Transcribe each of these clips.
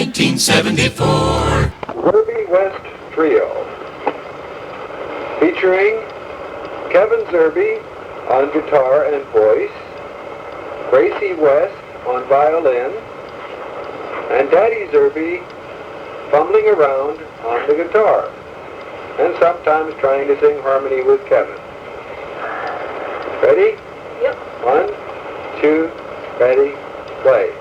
1974. Herbie West Trio, featuring Kevin Zerbe on guitar and voice, Gracie West on violin, and Daddy Zerbe fumbling around on the guitar, and sometimes trying to sing harmony with Kevin. Ready? Yep. 1, 2, ready, play.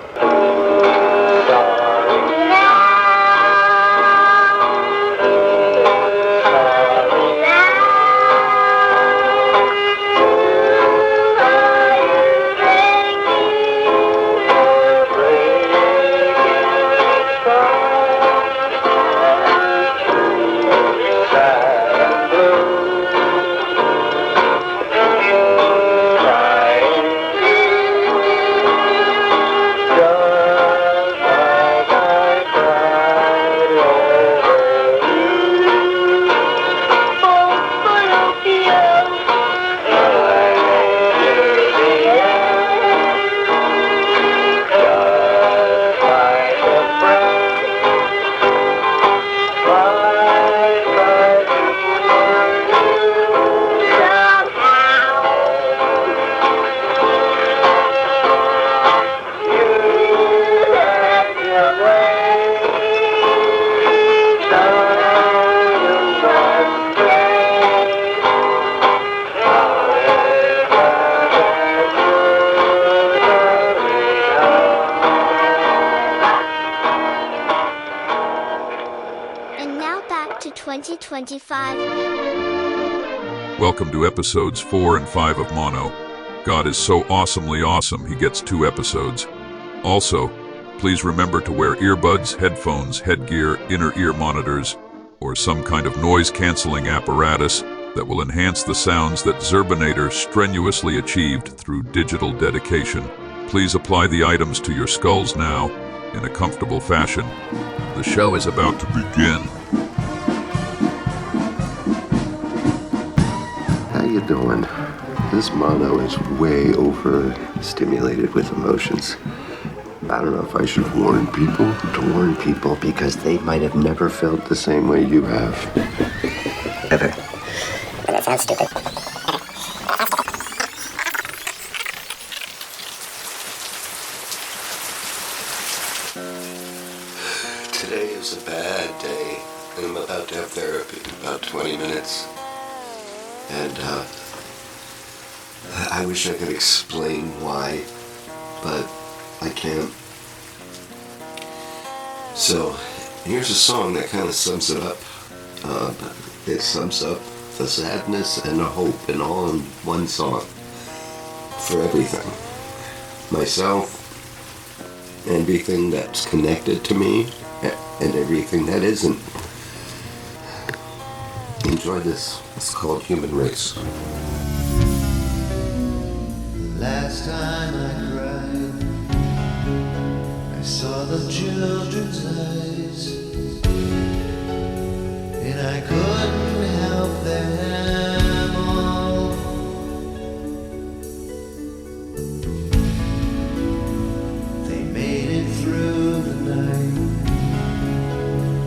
And now back to 2025. Welcome to episodes 4 and 5 of Mono. God is so awesomely awesome, he gets 2 episodes. Also, please remember to wear earbuds, headphones, headgear, inner ear monitors, or some kind of noise-canceling apparatus that will enhance the sounds that Zerbinator strenuously achieved through digital dedication. Please apply the items to your skulls now in a comfortable fashion. The show is about to begin. How you doing? This mono is way overstimulated with emotions. I don't know if I should warn people to warn people because they might have never felt the same way you have. Ever. Well, that sounds stupid. Today is a bad day, and I'm about to have therapy in about 20 minutes. And, I wish I could explain why, but I can't. So, here's a song that kind of sums it up. It sums up the sadness and the hope and all in one song for everything. Myself, everything that's connected to me, and everything that isn't. Enjoy this. It's called Human Race. Last time I cried, I saw the children's eyes, and I couldn't help them all. They made it through the night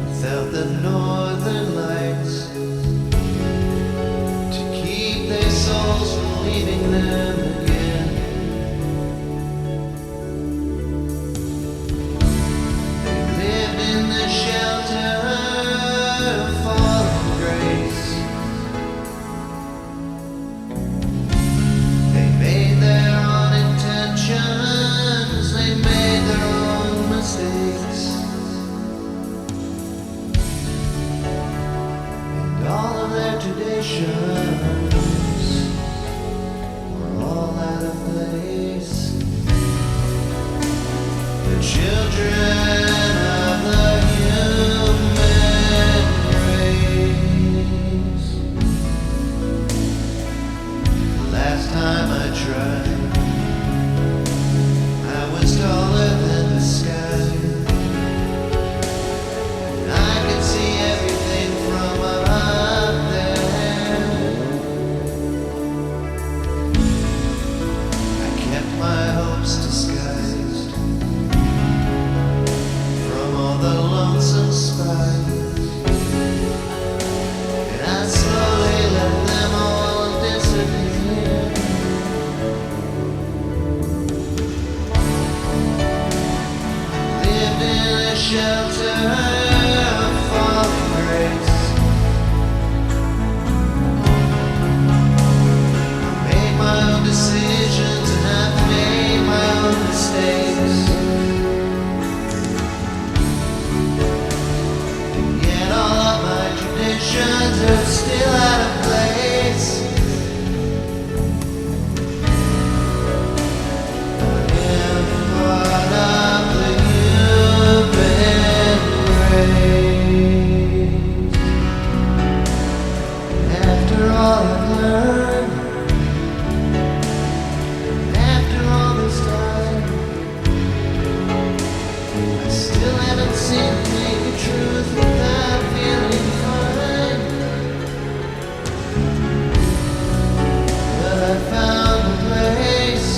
without the northern lights to keep their souls from leaving them again. In the shelter of fallen grace, shelter of falling grace. I made my own decisions and I've made my own mistakes. And yet all of my traditions are still out of place. After all I've learned, after all this time, I still haven't seen the naked truth without feeling fine. But I found a place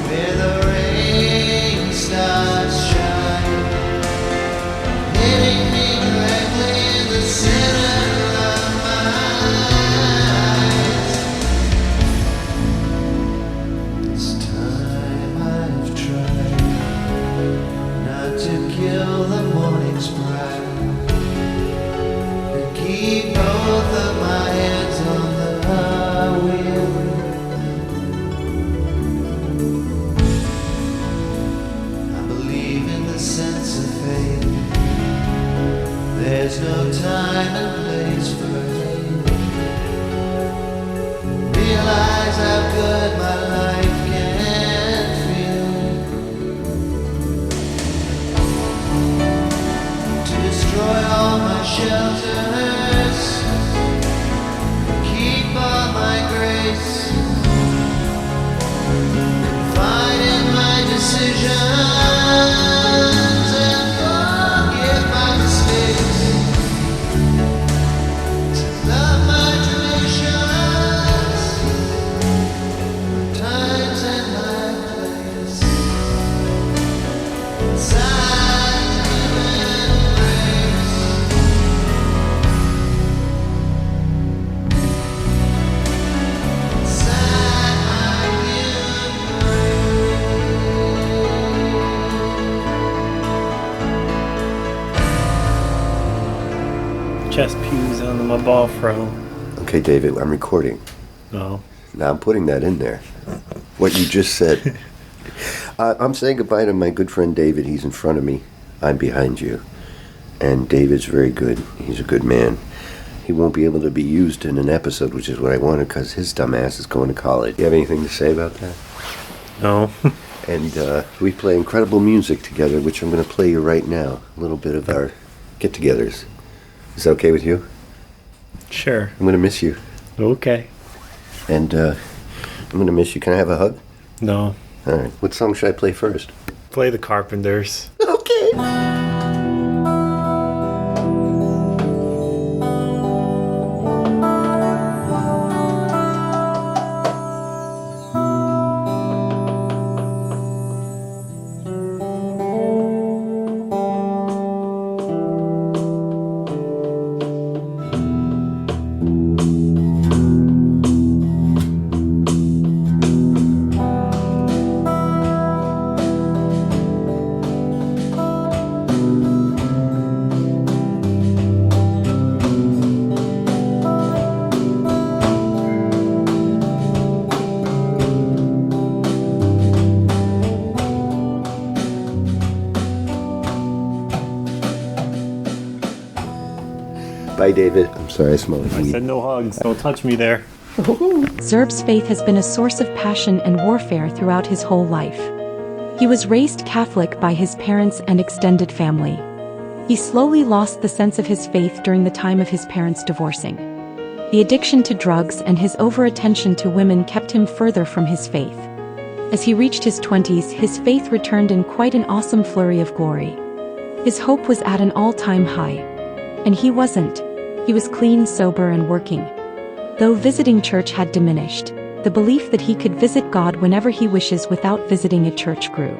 where the rain stars shine, hitting me directly in the center of my eyes. This time I've tried not to kill the morning's pride, to keep both of my hands on the wheel. I believe in the sense of fate. There's no time and place for hate. Realize how good my life can feel. To destroy all my shelters, keep all my grace, confide in my decisions and forgive my mistakes, to love my traditions, my times and my place, inside human grace. Inside my human Chest pews on my ball fro. Okay, David, I'm recording. No. Now I'm putting that in there. What you just said. I'm saying goodbye to my good friend David. He's in front of me. I'm behind you. And David's very good. He's a good man. He won't be able to be used in an episode, which is what I wanted, because his dumb ass is going to college. You have anything to say about that? No. And we play incredible music together, which I'm going to play you right now. A little bit of our get-togethers. Is that okay with you? Sure. I'm going to miss you. Okay. And I'm going to miss you. Can I have a hug? No. All right. What song should I play first? Play the Carpenters. Okay. Bye, David. I'm sorry I smelled I weed. said no hugs. Don't touch me there. Zerb's faith has been a source of passion and warfare throughout his whole life. He was raised Catholic by his parents and extended family. He slowly lost the sense of his faith during the time of his parents divorcing. The addiction to drugs and his over-attention to women kept him further from his faith. As he reached his 20s, his faith returned in quite an awesome flurry of glory. His hope was at an all-time high. And he wasn't. He was clean, sober, and working. Though visiting church had diminished, the belief that he could visit God whenever he wishes without visiting a church grew.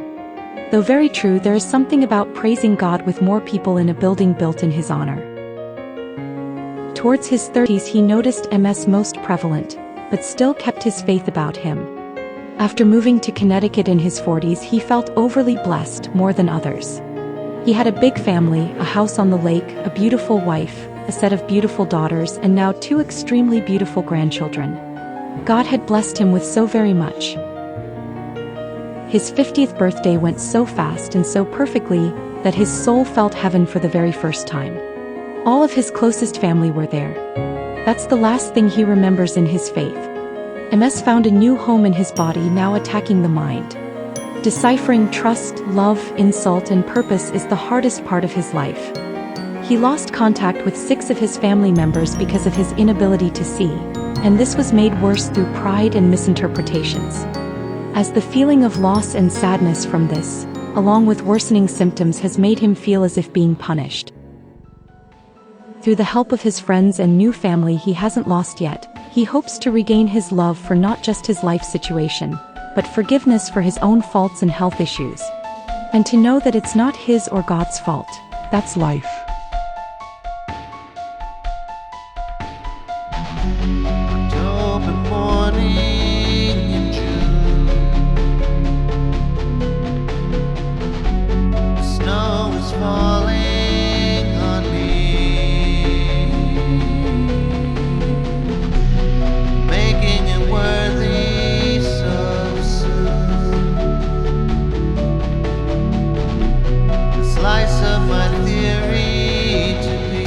Though very true, there is something about praising God with more people in a building built in his honor. Towards his 30s he noticed MS most prevalent, but still kept his faith about him. After moving to Connecticut in his 40s, he felt overly blessed more than others. He had a big family, a house on the lake, a beautiful wife, a set of beautiful daughters, and now 2 extremely beautiful grandchildren. God had blessed him with so very much. His 50th birthday went so fast and so perfectly that his soul felt heaven for the very first time. All of his closest family were there. That's the last thing he remembers in his faith. MS found a new home in his body, now attacking the mind. Deciphering trust, love, insult, and purpose is the hardest part of his life. He lost contact with 6 of his family members because of his inability to see, and this was made worse through pride and misinterpretations. As the feeling of loss and sadness from this, along with worsening symptoms, has made him feel as if being punished. Through the help of his friends and new family he hasn't lost yet, he hopes to regain his love for not just his life situation, but forgiveness for his own faults and health issues. And to know that it's not his or God's fault. That's life. October morning in June. The snow is falling on me, making it worthy so soon. The slice of my theory to be.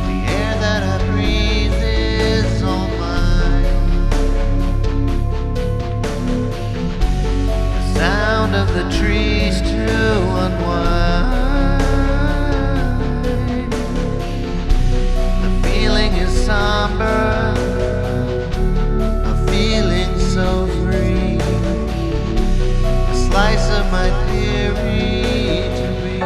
The air that I breathe is all mine. The sound of the trees to unwind. The feeling is somber, a feeling so free. A slice of my theory to be.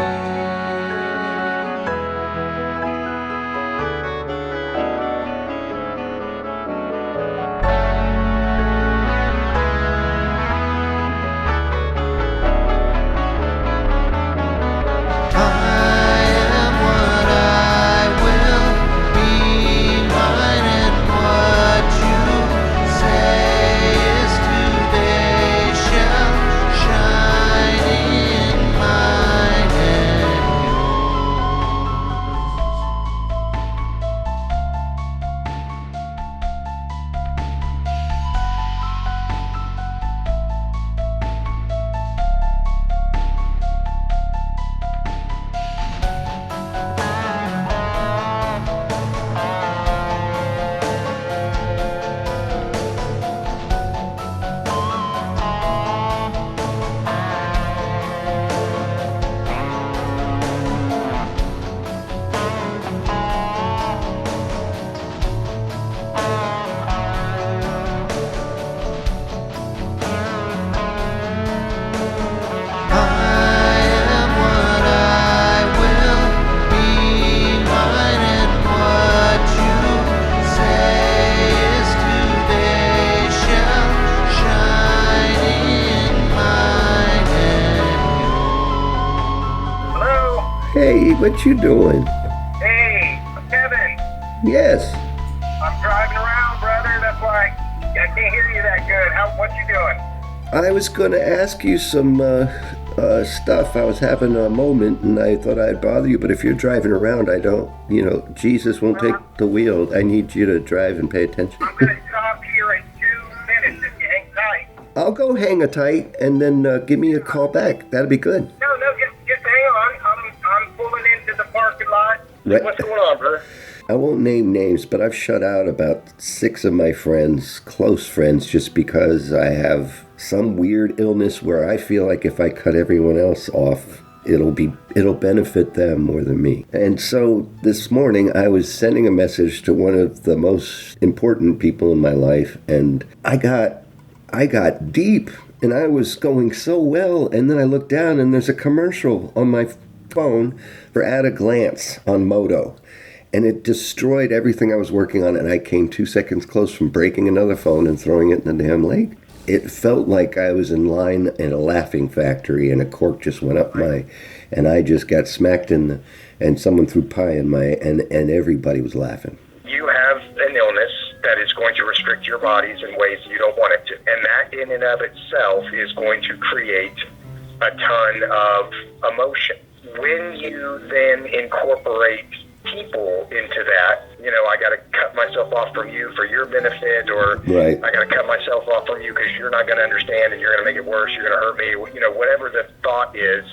I am what I will be, mine, and what you say is today shall shine in mine and I am what I will be, mine, and what you say is today shall shine in mine and Hello? Hey, what you doing? Hey, Kevin, Yes. I'm driving around, brother. That's why I can't hear you that good. What you doing? I was going to ask you some stuff. I was having a moment and I thought I'd bother you, but if you're driving around, I don't, Jesus won't take the wheel. I need you to drive and pay attention. I'm going to stop here in 2 minutes if you hang tight. I'll go hang a tight and then give me a call back. That'll be good. No, just hang on. I'm pulling into the parking lot. Right. What's going on, brother? I won't name names, but I've shut out about 6 of my friends, close friends, just because I have some weird illness where I feel like if I cut everyone else off, it'll benefit them more than me. And so this morning I was sending a message to one of the most important people in my life, and I got deep, and I was going so well, and then I looked down and there's a commercial on my phone for At a Glance on Moto. And it destroyed everything I was working on, and I came 2 seconds close from breaking another phone and throwing it in the damn lake. it felt like I was in line in a laughing factory, and a cork just went up and I just got smacked and someone threw pie in and everybody was laughing. You have an illness that is going to restrict your bodies in ways you don't want it to. And that in and of itself is going to create a ton of emotion. When you then incorporate people into that, I got to cut myself off from you for your benefit, or Right. I got to cut myself off from you because you're not going to understand and you're going to make it worse, you're going to hurt me, whatever the thought is.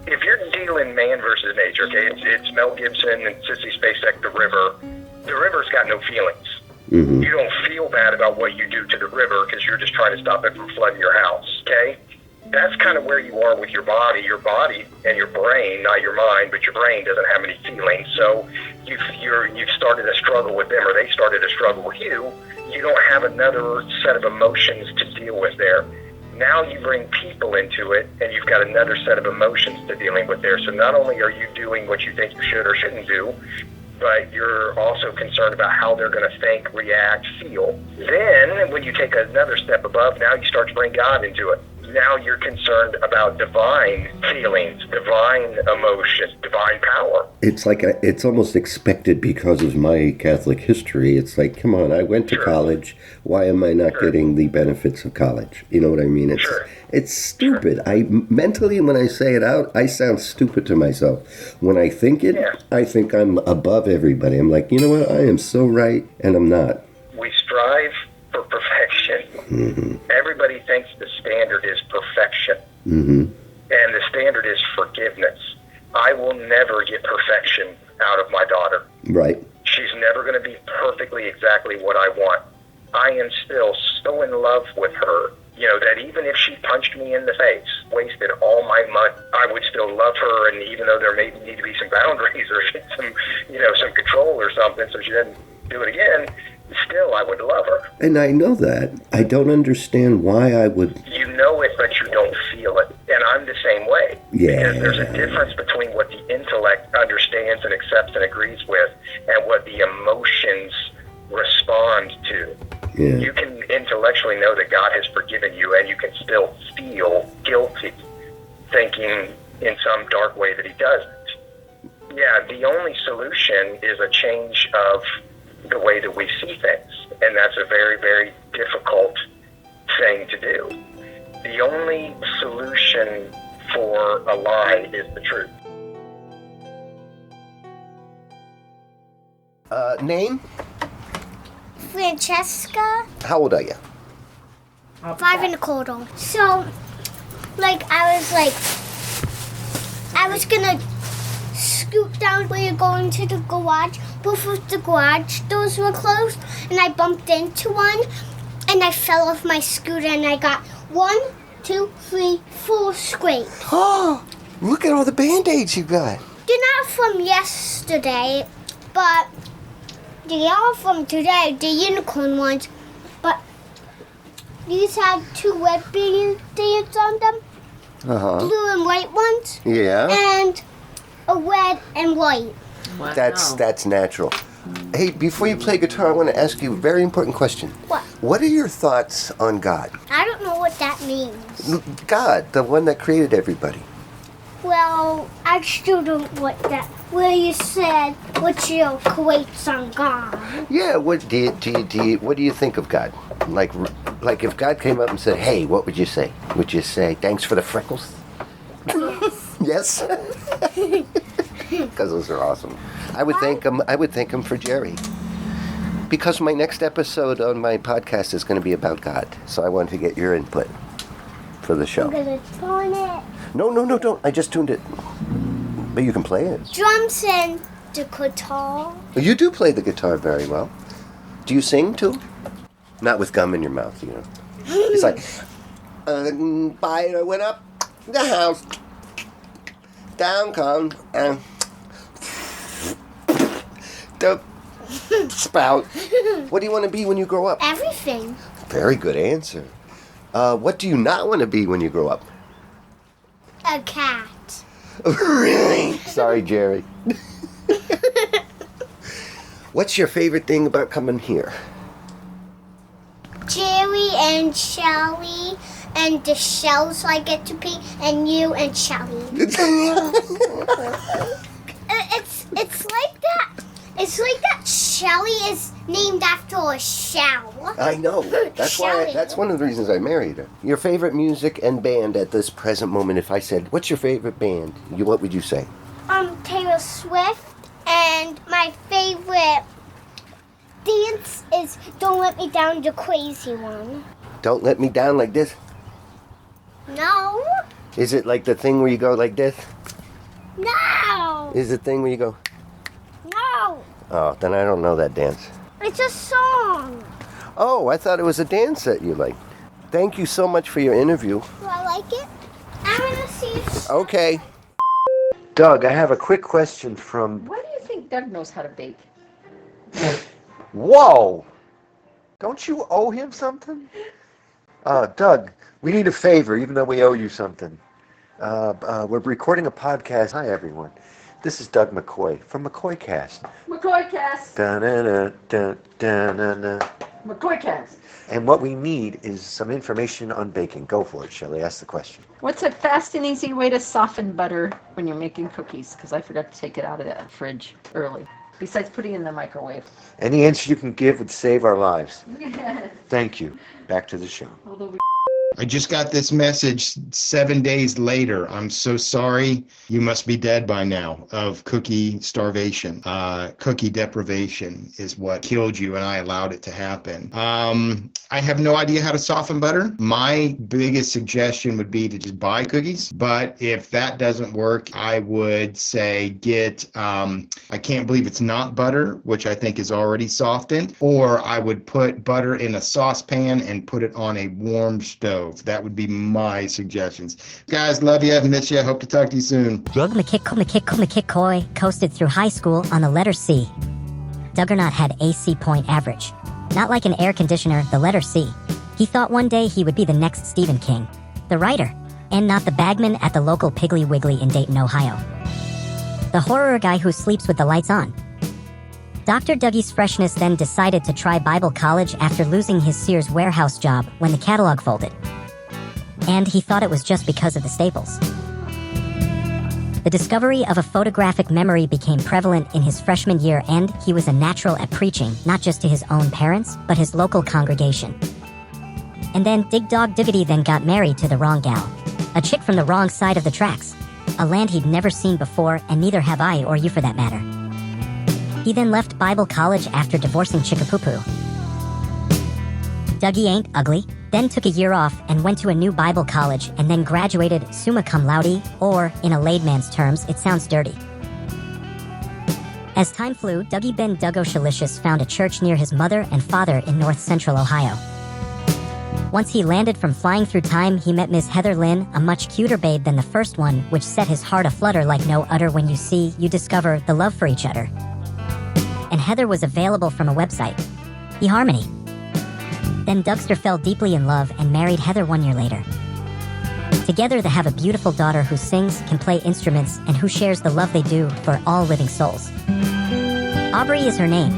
If you're dealing man versus nature, okay, it's Mel Gibson and Sissy Spacek, The river's got no feelings. Mm-hmm. You don't feel bad about what you do to the river because you're just trying to stop it from flooding your house, okay? That's kind of where you are with your body. Your body and your brain, not your mind, but your brain doesn't have any feelings. So you've started a struggle with them, or they started a struggle with you. You don't have another set of emotions to deal with there. Now you bring people into it, and you've got another set of emotions to dealing with there. So not only are you doing what you think you should or shouldn't do, but you're also concerned about how they're going to think, react, feel. Then, when you take another step above, now you start to bring God into it. Now you're concerned about divine feelings, divine emotions, divine power. It's like it's almost expected because of my Catholic history. It's like, come on, I went to college. Why am I not getting the benefits of college? You know what I mean? It's stupid. I mentally, when I say it out, I sound stupid to myself. When I think it, I think I'm above everybody. I'm like, you know what? I am so right, and I'm not. We strive for perfection. Mm-hmm. Everybody thinks the standard is perfection. Mm-hmm. And the standard is forgiveness. I will never get perfection out of my daughter. Right. She's never going to be perfectly exactly what I want. I am still so in love with her, that even if she punched me in the face, wasted all my money, I would still love her. And even though there may need to be some boundaries or some control or something so she doesn't do it again, still I would love her. And I know that. I don't understand why I would... You know it, but you don't feel it. And I'm the same way. Yeah. Because there's a difference between what the intellect understands and accepts and agrees with and what the emotions respond to. Yeah. You can intellectually know that God has forgiven you, and you can still feel guilty, thinking in some dark way that he doesn't. Yeah, the only solution is a change of the way that we see things, and that's a very, very difficult thing to do. The only solution for a lie is the truth. Name? Francesca. How old are you? 5 and a quarter. So, I was gonna scoot down where you're going to the garage. Both of the garage doors were closed, and I bumped into one, and I fell off my scooter, and I got 1, 2, 3, 4 scrapes. Oh, look at all the Band-Aids you got. They're not from yesterday, but they are from today, the unicorn ones. But these had 2 red Band-Aids on them, blue and white ones. Yeah. And a red and white. Wow. That's natural. Hey, before you play guitar, I want to ask you a very important question. What? What are your thoughts on God? I don't know what that means. God, the one that created everybody. Well, I still don't what that. Where you said, what's your quotes on God? Yeah. What do you think of God? Like if God came up and said, "Hey," what would you say? Would you say, "Thanks for the freckles"? Yes. Because those are awesome. I would thank him for Jerry. Because my next episode on my podcast is going to be about God, so I wanted to get your input for the show. I'm gonna turn it. No, don't. I just tuned it. But you can play it. Drums and the guitar. You do play the guitar very well. Do you sing too? Not with gum in your mouth, you know. It's like, spider went up the house, down come and the spout. What do you want to be when you grow up? Everything. Very good answer. What do you not want to be when you grow up? A cat. Really? Sorry, Jerry. What's your favorite thing about coming here? Jerry and Shelly and the shells I get to paint, and you and Shelly. It's like that. It's like that Shelly is named after a shell. I know. That's why. Shelly. That's one of the reasons I married her. Your favorite music and band at this present moment. If I said, "What's your favorite band?" What would you say? Taylor Swift, and my favorite dance is "Don't Let Me Down," the crazy one. Don't let me down like this. No. Is it like the thing where you go like this? No. Is it the thing where you go? No. Oh, then I don't know that dance. It's a song. Oh, I thought it was a dance that you liked. Thank you so much for your interview. Do I like it? I'm gonna see if... Okay. Doug, I have a quick question from... Why do you think Doug knows how to bake? Whoa! Don't you owe him something? Doug, we need a favor, even though we owe you something. We're recording a podcast. Hi, everyone. This is Doug McCoy from McCoy Cast. McCoy Cast. Da-na-na-da-da-na-na. McCoy Cast. And what we need is some information on baking. Go for it, Shelley. Ask the question. What's a fast and easy way to soften butter when you're making cookies? Because I forgot to take it out of the fridge early. Besides putting it in the microwave. Any answer you can give would save our lives. Yes. Thank you. Back to the show. I just got this message 7 days later. I'm so sorry. You must be dead by now of cookie starvation. Cookie deprivation is what killed you, and I allowed it to happen. I have no idea how to soften butter. My biggest suggestion would be to just buy cookies. But if that doesn't work, I would say get, I can't believe it's not butter, which I think is already softened. Or I would put butter in a saucepan and put it on a warm stove. That would be my suggestions. Guys, love you, miss you. Hope to talk to you soon. Doug McCoy coasted through high school on the letter C. Duggernaut had a C point average. Not like an air conditioner, the letter C. He thought one day he would be the next Stephen King, the writer, and not the bagman at the local Piggly Wiggly in Dayton, Ohio. The horror guy who sleeps with the lights on. Dr. Dougie's freshness then decided to try Bible college after losing his Sears warehouse job when the catalog folded. And he thought it was just because of the staples. The discovery of a photographic memory became prevalent in his freshman year, and he was a natural at preaching, not just to his own parents, but his local congregation. And then Dig Dog Diggity then got married to the wrong gal. A chick from the wrong side of the tracks. A land he'd never seen before, and neither have I or you for that matter. He then left Bible college after divorcing Chickapoo. Dougie ain't ugly, then took a year off and went to a new Bible college and then graduated summa cum laude, or, in a layman's terms, it sounds dirty. As time flew, Dougie Ben Duggo-Shalicious found a church near his mother and father in north central Ohio. Once he landed from flying through time, he met Miss Heather Lynn, a much cuter babe than the first one, which set his heart aflutter like no other. When you see, you discover the love for each other. And Heather was available from a website, eHarmony. Then Dougster fell deeply in love and married Heather 1 year later. Together they have a beautiful daughter who sings, can play instruments, and who shares the love they do for all living souls. Aubrey is her name.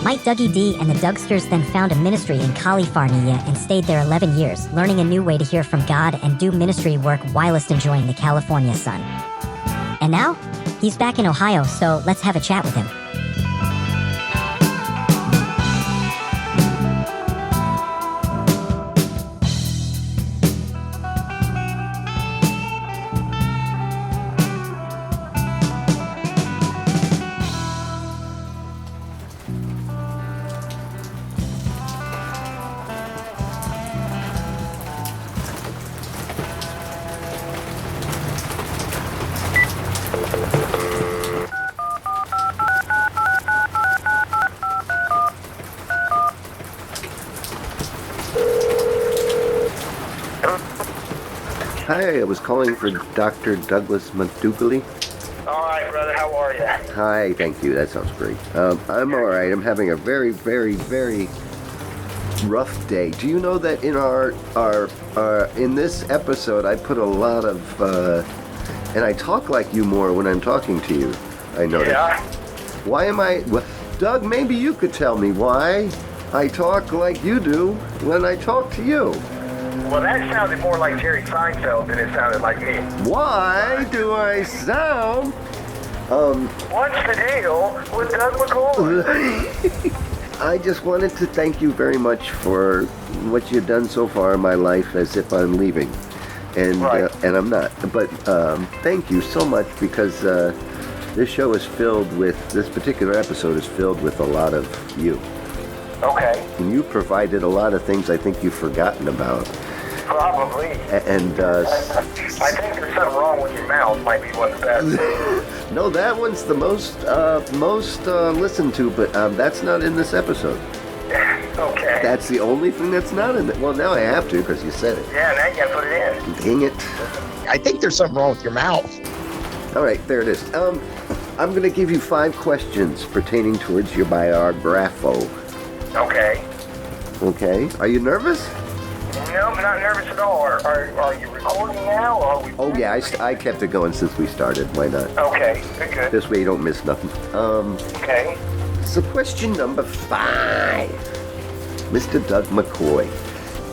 Mike Dougie D and the Dougsters then found a ministry in California and stayed there 11 years, learning a new way to hear from God and do ministry work whilst enjoying the California sun. And now, he's back in Ohio, so let's have a chat with him. Hi, I was calling for Dr. Douglas McDougally. All right, brother. How are you? Hi, thank you. That sounds great. I'm all right. I'm having a very, very, very rough day. Do you know that in our in this episode, I put a lot of, and I talk like you more when I'm talking to you. I noticed. Yeah. Why am I? Well, Doug, maybe you could tell me why. I talk like you do when I talk to you. Well, that sounded more like Jerry Seinfeld than it sounded like me. Why do I sound... What's the deal with Doug McCoy? I just wanted to thank you very much for what you've done so far in my life, as if I'm leaving. And and I'm not. But thank you so much, because this show is filled with, this particular episode is filled with a lot of you. Okay. And you provided a lot of things I think you've forgotten about. Probably. And I think there's something wrong with your mouth, might be one of the best. no, that one's the most listened to, but that's not in this episode. Okay. That's the only thing that's not in it. Well, now I have to, because you said it. Yeah, now you gotta put it in. Dang it. I think there's something wrong with your mouth. All right, there it is. I'm going to give you 5 questions pertaining towards your biographo. Okay. Okay. Are you nervous? No, I'm not nervous at all. Are you recording now? Or are we... Oh, yeah, I kept it going since we started. Why not? Okay, good. This way you don't miss nothing. Okay. So question number 5. Mr. Doug McCoy.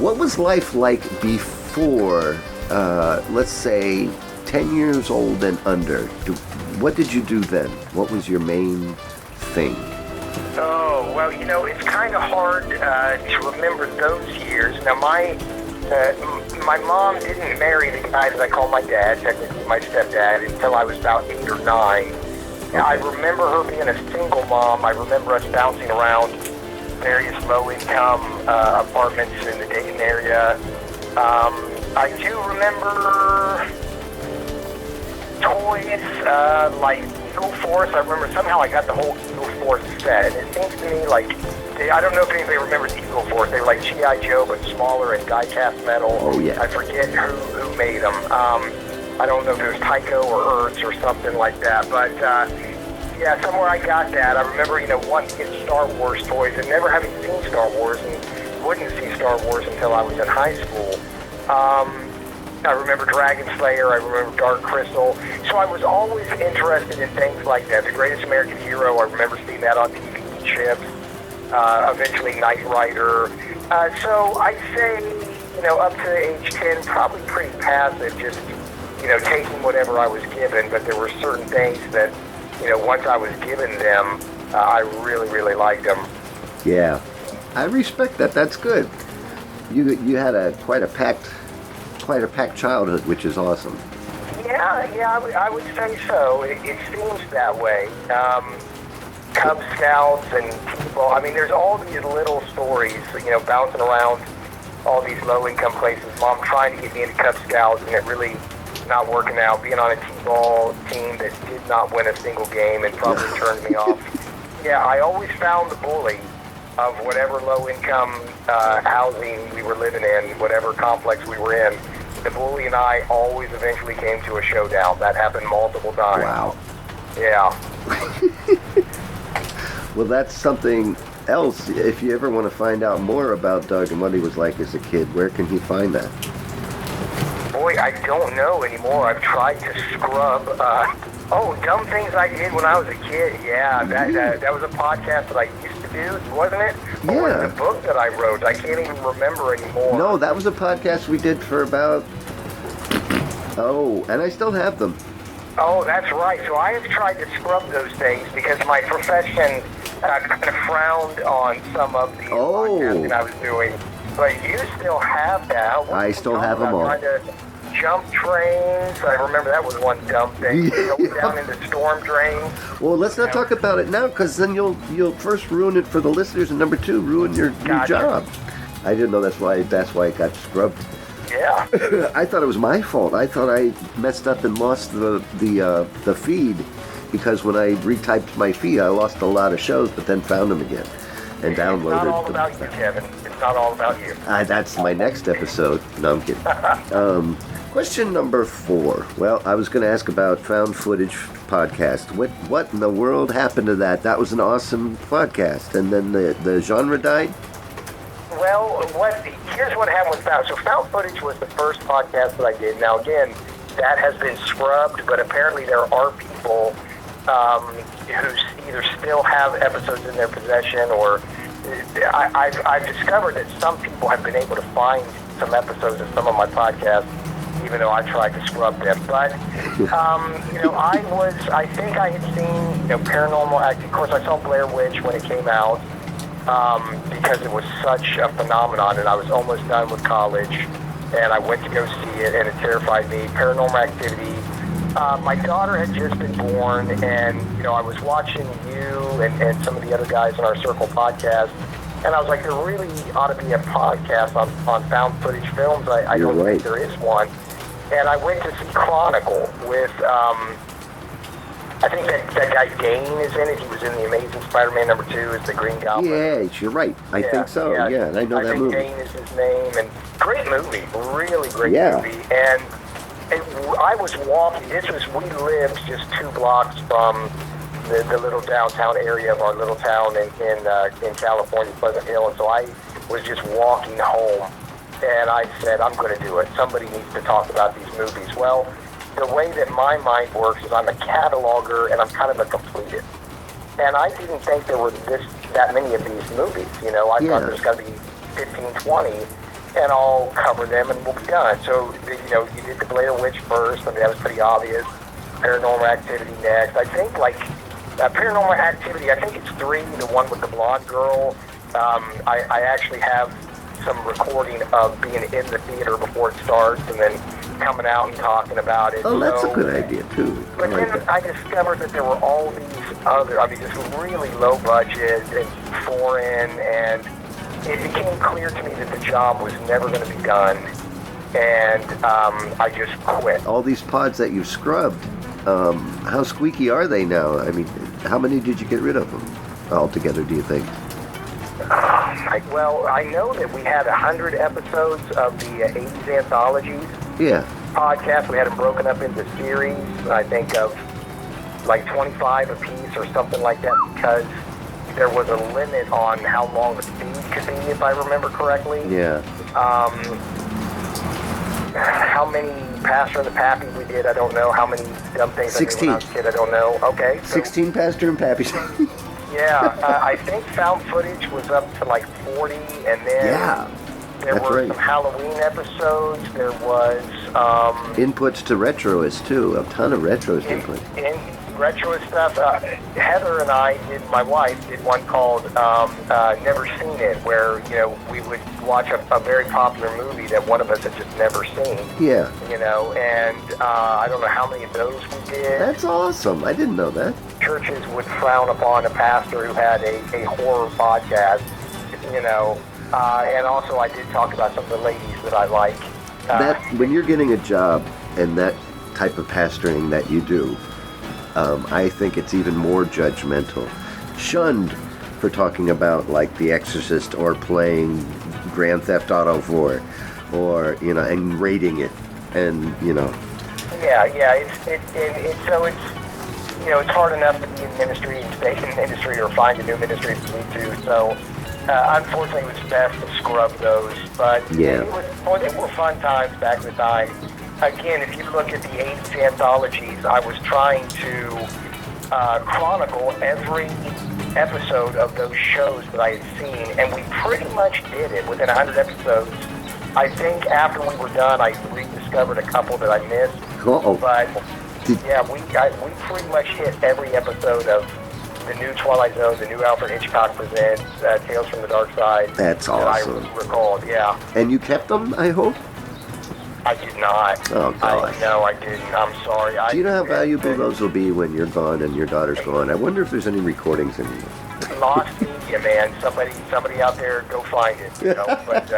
What was life like before, let's say, 10 years old and under? What did you do then? What was your main thing? Oh, well, it's kind of hard to remember those years. Now, my mom didn't marry the guy that I call my dad, technically my stepdad, until I was about 8 or 9. Okay. I remember her being a single mom. I remember us bouncing around various low-income apartments in the Dayton area. I do remember toys like Eagle Force. I remember somehow I got the whole Eagle Force set, and it seems to me like, I don't know if anybody remembers Eagle Force. They were like G.I. Joe, but smaller and die-cast metal. Oh, yeah. I forget who made them. I don't know if it was Tyco or Hertz or something like that, but yeah, somewhere I got that. I remember, wanting to get Star Wars toys and never having seen Star Wars, and wouldn't see Star Wars until I was in high school. I remember Dragon Slayer, I remember Dark Crystal. So I was always interested in things like that. The Greatest American Hero, I remember seeing that on TV chips. Eventually Knight Rider. So I'd say, up to age 10, probably pretty passive, just, taking whatever I was given. But there were certain things that, once I was given them, I really, really liked them. Yeah, I respect that. That's good. You had quite a packed childhood, which is awesome. Yeah, I would say so. It seems that way. Cub Scouts and T-ball. I mean, there's all these little stories, bouncing around all these low-income places. Mom trying to get me into Cub Scouts, and it really not working out. Being on a T-ball team that did not win a single game and probably turned me off. Yeah, I always found the bully of whatever low-income housing we were living in, whatever complex we were in. The bully and I always eventually came to a showdown. That happened multiple times. Wow. Yeah. Well, that's something else. If you ever want to find out more about Doug and what he was like as a kid, where can he find that? Boy, I don't know anymore. I've tried to scrub. Dumb things I did when I was a kid. Yeah, that was a podcast that I used to do, wasn't it? Yeah. Or was it the book that I wrote? I can't even remember anymore. No, that was a podcast we did for about... Oh, and I still have them. Oh, that's right. So I have tried to scrub those things because my profession kind of frowned on some of the podcasting I was doing. But you still have that. I still have them all. Trying to jump trains. I remember that was one dumb thing. Going down into storm drains. Well, let's not talk about it now, because then you'll first ruin it for the listeners, and number 2, ruin your job. I didn't know that's why it got scrubbed. Yeah. I thought it was my fault. I thought I messed up and lost the feed, because when I retyped my feed, I lost a lot of shows, but then found them again and downloaded. It's not all about you, Kevin. It's not all about you. That's my next episode. No, I'm kidding. Question number 4. Well, I was going to ask about found footage podcast. What in the world happened to that? That was an awesome podcast, and then the genre died? Well, here's what happened with found. So found footage was the first podcast that I did. Now, again, that has been scrubbed, but apparently there are people who either still have episodes in their possession or I've discovered that some people have been able to find some episodes of some of my podcasts, even though I tried to scrub them. But, I think I had seen, Paranormal Activity. Of course, I saw Blair Witch when it came out because it was such a phenomenon, and I was almost done with college, and I went to go see it, and it terrified me. Paranormal Activity. My daughter had just been born, and, I was watching you and some of the other guys on our Circle podcast, and I was like, there really ought to be a podcast on found footage films. I don't think there is one. And I went to see Chronicle with, I think that guy Dane is in it. He was in The Amazing Spider-Man #2 as the Green Goblin. Yeah, you're right. I think so. Yeah, I know that movie. I think Dane is his name. And great movie. Really great movie. And I was walking. We lived just 2 blocks from the little downtown area of our little town in California, Pleasant Hill. And so I was just walking home. And I said, I'm going to do it. Somebody needs to talk about these movies. Well, the way that my mind works is I'm a cataloger and I'm kind of a completist. And I didn't think there were that many of these movies. I thought there's got to be 15, 20, and I'll cover them and we'll be done. So, you did the Blair Witch first. I mean, that was pretty obvious. Paranormal Activity next. I think, Paranormal Activity, I think it's 3, the one with the blonde girl. I actually have some recording of being in the theater before it starts and then coming out and talking about it. Oh, that's a good idea, too. But then I discovered that there were all these other, just really low budget and foreign, and it became clear to me that the job was never going to be done, and I just quit. All these pods that you've scrubbed, how squeaky are they now? I mean, how many did you get rid of them altogether, do you think? Well, I know that we had 100 episodes of the 80s anthologies podcast. We had them broken up into series, I think of 25 a piece or something like that, because there was a limit on how long the feed could be, if I remember correctly. Yeah. How many Pastor and the Pappy we did, I don't know. How many dumb things 16. I did when I was a kid, I don't know. Okay. So, 16 Pastor and Pappy. yeah, I think found footage was up to 40, and then there were some Halloween episodes. There was inputs to Retroist too. A ton of Retroist input. In retro stuff. Heather and I my wife did one called Never Seen It, where we would watch a very popular movie that one of us had just never seen. Yeah. And I don't know how many of those we did. That's awesome. I didn't know that. Churches would frown upon a pastor who had a horror podcast, and also I did talk about some of the ladies that I like. When you're getting a job and that type of pastoring that you do, I think it's even more judgmental. Shunned for talking about The Exorcist or playing Grand Theft Auto 4 or, and rating it and, Yeah, it's hard enough to be in the ministry and stay in the ministry or find a new ministry if you need to. So, unfortunately, it was best to scrub those. But they were fun times back in the time. Again, if you look at the 80s anthologies, I was trying to chronicle every episode of those shows that I had seen, and we pretty much did it within 100 episodes. I think after we were done, I rediscovered a couple that I missed. But yeah, we pretty much hit every episode of the new Twilight Zone, the new Alfred Hitchcock Presents, Tales from the Dark Side. That's awesome. I recalled, yeah. And you kept them, I hope? I did not. Oh, gosh. No, I didn't. I'm sorry. Do you know how valuable those will be when you're gone and your daughter's gone? I wonder if there's any recordings anymore. Lost media, man. Somebody out there, go find it. But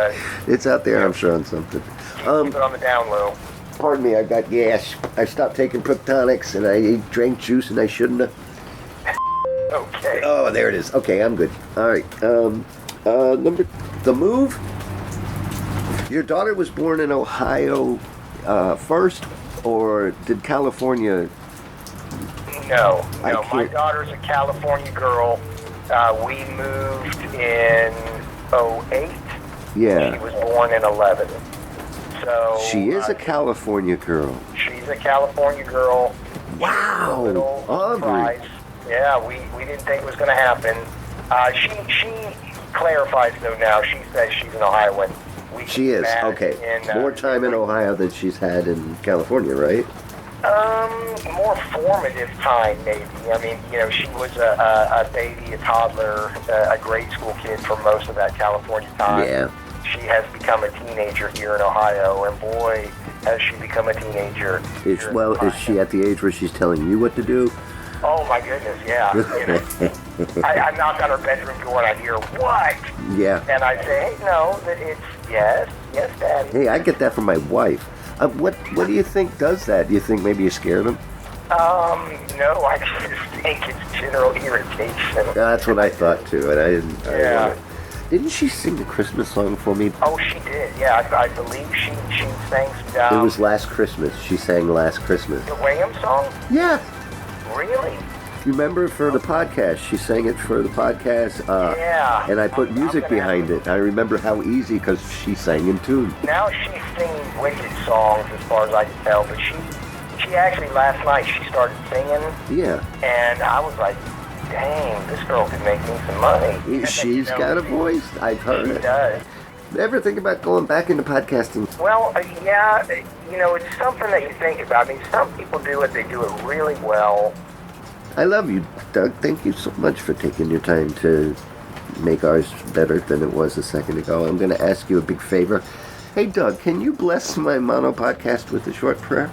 it's out there, I'm sure, on something. Keep it on the down low. Pardon me, I got gas. I stopped taking Proctonics and I drank juice and I shouldn't have. Okay. Oh, there it is. Okay, I'm good. All right. The move. Your daughter was born in Ohio first, or did California? No. My daughter's a California girl. We moved in 2008. Yeah. She was born in 2011. So she is a California girl. She's a California girl. Wow, Aubrey. Yeah, we didn't think it was going to happen. She clarifies though now. She says she's in Ohio when we She is, met okay. in, More time in Ohio than she's had in California, right? more formative time, maybe. I mean, you know, she was a baby, a toddler, a grade school kid for most of that California time. Yeah. She has become a teenager here in Ohio, and boy, has she become a teenager. Is she at the age where she's telling you what to do? Oh my goodness, yeah. You know, I knock on her bedroom door and I hear, what? Yeah. And I say, hey, no, that it's, yes, Daddy. Hey, I get that from my wife. What do you think does that? Do you think maybe you scared them? No, I just think it's general irritation. That's what I thought too, and I didn't. Yeah. Didn't she sing the Christmas song for me? Oh, she did. Yeah, I believe she sang some. It was Last Christmas. She sang Last Christmas. The Wham song? Yeah. Really? You remember for the podcast? She sang it for the podcast. Yeah. And I put music behind it. I remember how easy because she sang in tune. Now she's singing wicked songs as far as I can tell, but she actually last night she started singing. Yeah. And I was like, dang, this girl could make me some money. She's got a voice. I've heard it. She does. Ever think about going back into podcasting? Well, yeah, you know, it's something that you think about. I mean, some people do it, they do it really well. I love you, Doug. Thank you so much for taking your time to make ours better than it was a second ago. I'm going to ask you a big favor. Hey, Doug, can you bless my mono podcast with a short prayer?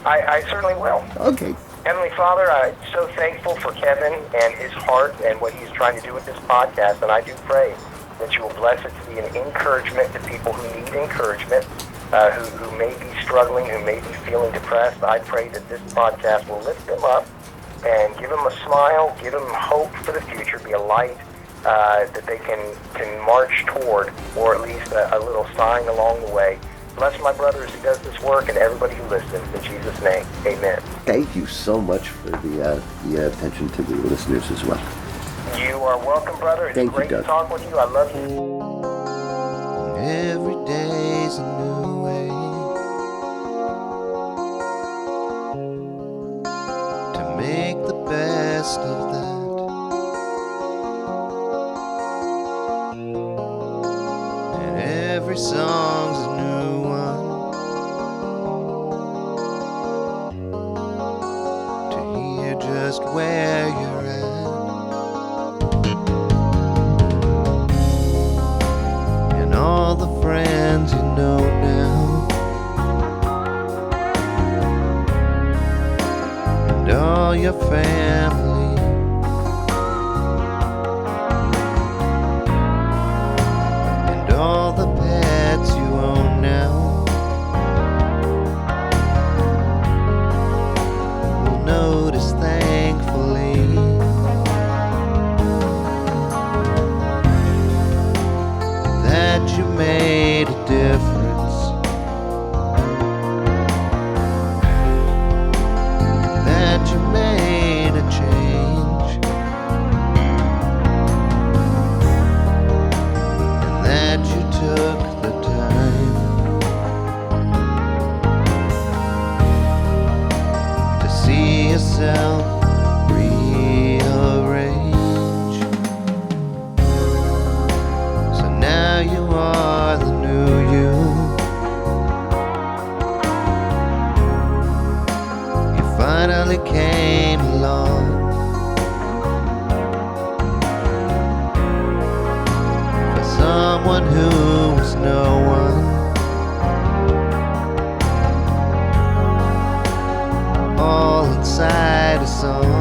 I certainly will. Okay. Heavenly Father, I'm so thankful for Kevin and his heart and what he's trying to do with this podcast, and I do pray that you will bless it to be an encouragement to people who need encouragement, who may be struggling, who may be feeling depressed. I pray that this podcast will lift them up and give them a smile, give them hope for the future, be a light that they can march toward, or at least a little sign along the way. Bless my brother as he does this work and everybody who listens. In Jesus' name, amen. Thank you so much for the attention to the listeners as well. You are welcome, brother. It's Thank you, great to Doug. talk with you. I love you. Every day's a new way to make the best of that. And every song's a new one to hear just where you're at. And all the friends you know now, and all your family, and all the pets you own now, will notice thankfully that you made a difference, that you made a change, and that you took the time to see yourself rearrange. So now you are the new you. You finally came along. For someone who was no one, all inside a song.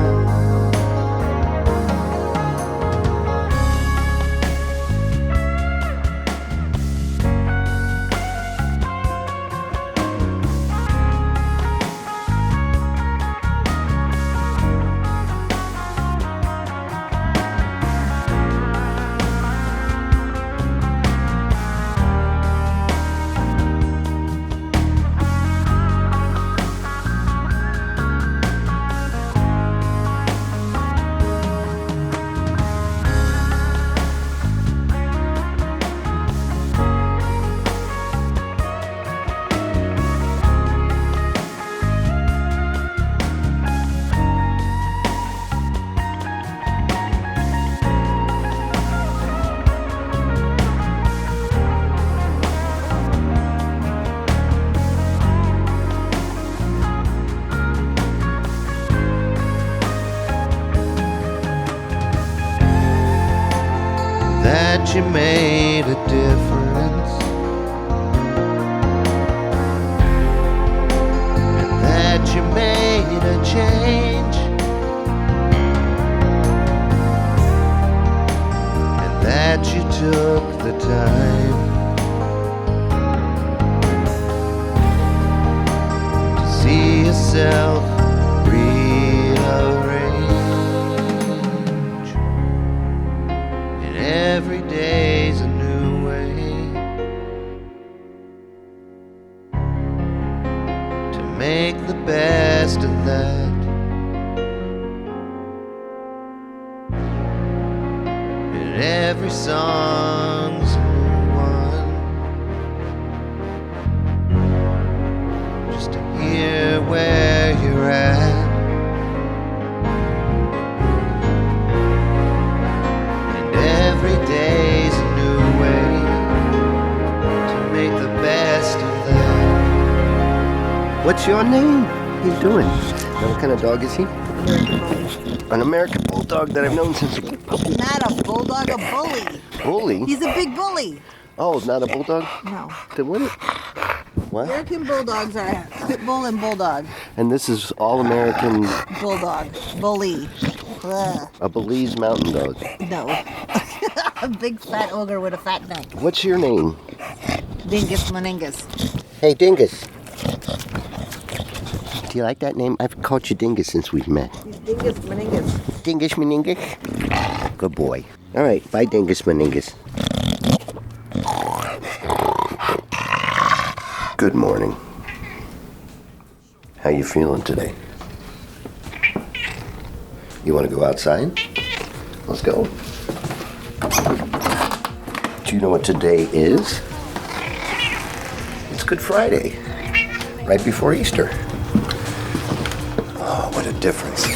that you made a difference, and that you made a change, and that you took the time to see yourself rearrange. And every day's a new way to make the best of that. And every song's a new one, just to hear where you're at. And every day's a new way to make the best of that. What's your name? What are you doing? What kind of dog is he? An American Bulldog that I've known since a puppy. Not a bulldog, a bully. Bully? He's a big bully. Oh, not a bulldog? No. Then what? What? American bulldogs are pit bull and bulldog. And this is all American. Bulldog. Bully. Ugh. A Belize mountain dog. No. A big fat ogre with a fat neck. What's your name? Dingus Meningus. Hey, Dingus. Do you like that name? I've called you Dingus since we've met. He's Dingus Meningus. Dingus Meningus? Good boy. All right, bye, Dingus Meningus. Good morning. How you feeling today? You want to go outside? Let's go. Do you know what today is? It's Good Friday, right before Easter. Oh, what a difference.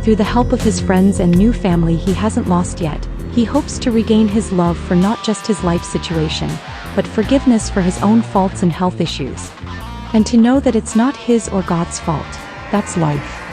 Through the help of his friends and new family he hasn't lost yet, he hopes to regain his love for not just his life situation, but forgiveness for his own faults and health issues. And to know that it's not his or God's fault. That's life.